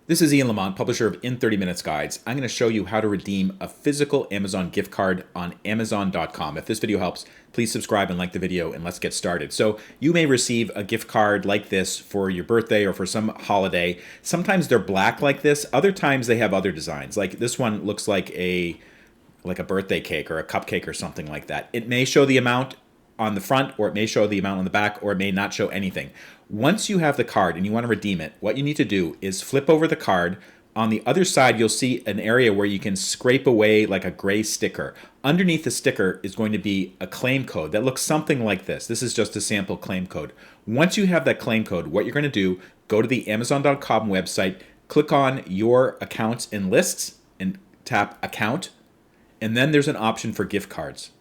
This is Ian Lamont, publisher of In 30 Minutes Guides. I'm going to show you how to redeem a physical Amazon gift card on Amazon.com. If this video helps, please subscribe and like the video, and let's get started. So you may receive a gift card like this for your birthday or for some holiday. Sometimes they're black like this. Other times they have other designs. Like this one looks like a birthday cake or a cupcake or something like that. It may show the amount on the front, or it may show the amount on the back, or it may not show anything. Once you have the card and you want to redeem it, what you need to do is flip over the card. On the other side, you'll see an area where you can scrape away like a gray sticker. Underneath the sticker is going to be a claim code that looks something like this. This is just a sample claim code. Once you have that claim code, what you're going to do, go to the Amazon.com website, click on your accounts and lists, and tap account, and then there's an option for gift cards.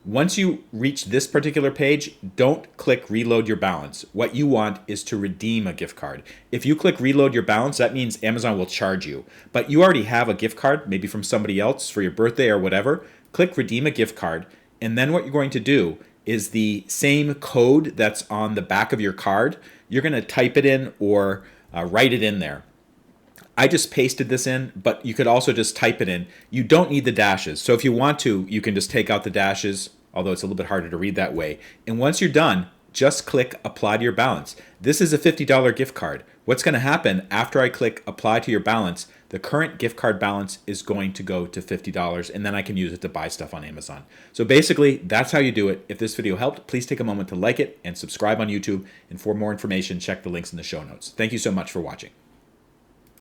Once you reach this particular page, don't click reload your balance. What you want is to redeem a gift card. If you click reload your balance, that means Amazon will charge you. But you already have a gift card, maybe from somebody else for your birthday or whatever. Click redeem a gift card. And then what you're going to do is the same code that's on the back of your card, you're going to type it in or write it in there. I just pasted this in, but you could also just type it in. You don't need the dashes. So if you want to, you can just take out the dashes, although it's a little bit harder to read that way. And once you're done, just click apply to your balance. This is a $50 gift card. What's going to happen after I click apply to your balance, the current gift card balance is going to go to $50, and then I can use it to buy stuff on Amazon. So basically, that's how you do it. If this video helped, please take a moment to like it and subscribe on YouTube. And for more information, check the links in the show notes. Thank you so much for watching.